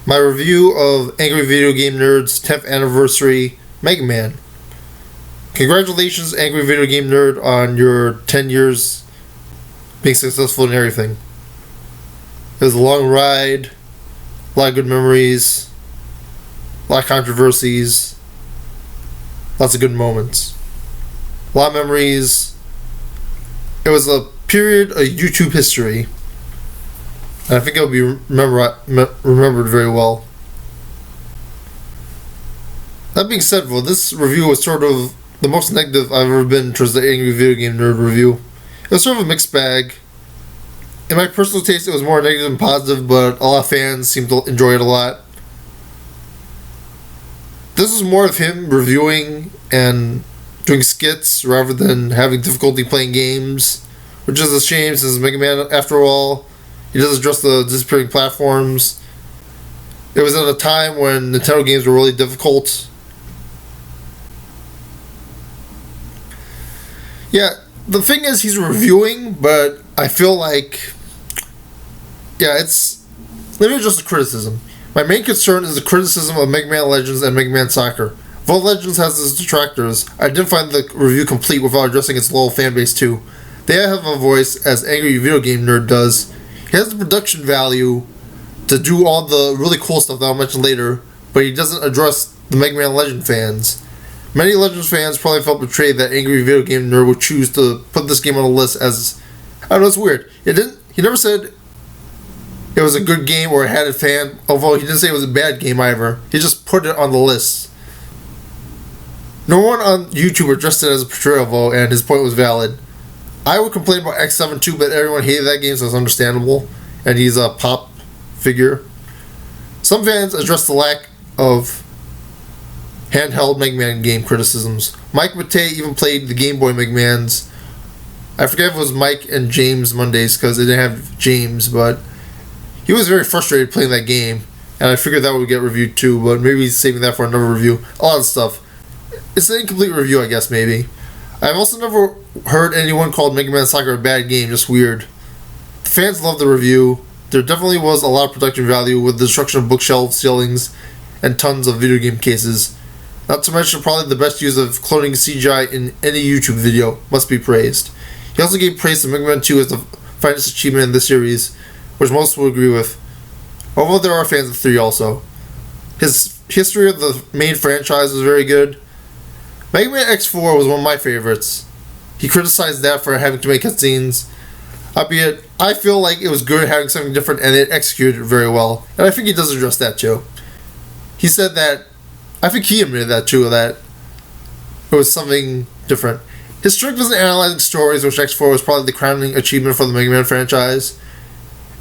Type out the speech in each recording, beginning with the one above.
my review of Angry Video Game Nerd's 10th anniversary Mega Man. Congratulations, Angry Video Game Nerd, on your 10 years being successful in everything. It was a long ride, a lot of good memories, a lot of controversies, lots of good moments, a lot of memories. It was a period of YouTube history, and I think it'll be remembered very well. That being said, though, this review was sort of the most negative I've ever been towards the Angry Video Game Nerd review. It was sort of a mixed bag. In my personal taste, it was more negative than positive, but a lot of fans seemed to enjoy it a lot. This was more of him reviewing and doing skits rather than having difficulty playing games, which is a shame since Mega Man, after all, he does address the disappearing platforms. It was at a time when Nintendo games were really difficult. Yeah, the thing is, he's reviewing, but I feel like, let me address the criticism. My main concern is the criticism of Mega Man Legends and Mega Man Soccer. Though Legends has its detractors, I didn't find the review complete without addressing its loyal fanbase too. They have a voice, as Angry Video Game Nerd does. He has the production value to do all the really cool stuff that I'll mention later, but he doesn't address the Mega Man Legend fans. Many Legends fans probably felt betrayed that Angry Video Game Nerd would choose to put this game on the list as, I don't know, it's weird. He never said it was a good game or it had a fan, although he didn't say it was a bad game either. He just put it on the list. No one on YouTube addressed it as a betrayal, though, and his point was valid. I would complain about X7 too, but everyone hated that game, so it's understandable, and he's a pop figure. Some fans addressed the lack of handheld Mega Man game criticisms. Mike Matei even played the Game Boy Mega Mans. I forget if it was Mike and James Mondays, because they didn't have James, but he was very frustrated playing that game, and I figured that would get reviewed too, but maybe he's saving that for another review. A lot of stuff. It's an incomplete review, I guess, maybe. I've also never heard anyone call Mega Man Soccer a bad game, just weird. The fans loved the review. There definitely was a lot of production value with the destruction of bookshelves, ceilings, and tons of video game cases. Not to mention probably the best use of cloning CGI in any YouTube video must be praised. He also gave praise to Mega Man 2 as the finest achievement in this series, which most will agree with, although there are fans of 3 also. His history of the main franchise was very good. Mega Man X4 was one of my favorites. He criticized that for having to make cutscenes, albeit I feel like it was good having something different and it executed very well, and I think he does address that too. He said that, I think he admitted that too, that it was something different. His strength was in analyzing stories, which X4 was probably the crowning achievement for the Mega Man franchise.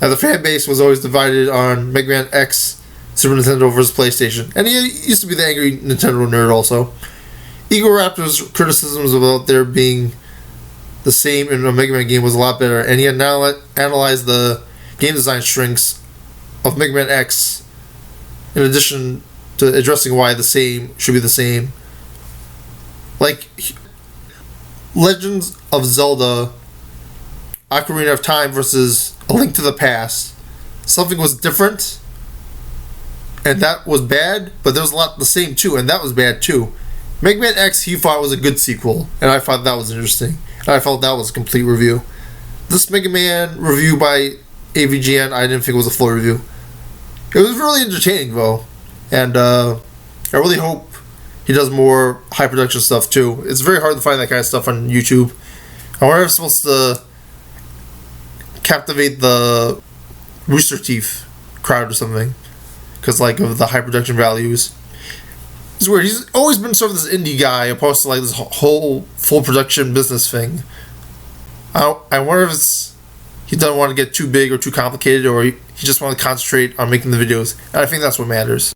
And the fan base was always divided on Mega Man X, Super Nintendo versus PlayStation. And he used to be the Angry Nintendo Nerd also. Ego Raptor's criticisms about there being the same in a Mega Man game was a lot better, and he had analyzed the game design strengths of Mega Man X in addition to addressing why the same should be the same. Like Legends of Zelda Ocarina of Time versus A Link to the Past. Something was different, and that was bad, but there was a lot the same too, and that was bad too. Mega Man X, he thought was a good sequel, and I thought that was interesting, and I felt that was a complete review. This Mega Man review by AVGN, I didn't think it was a full review. It was really entertaining though, and I really hope he does more high production stuff too. It's very hard to find that kind of stuff on YouTube. I wonder if it's supposed to captivate the Rooster Teeth crowd or something, because like of the high production values. It's weird. He's always been sort of this indie guy opposed to like this whole full production business thing. I wonder if he doesn't want to get too big or too complicated, or he just wants to concentrate on making the videos, and I think that's what matters.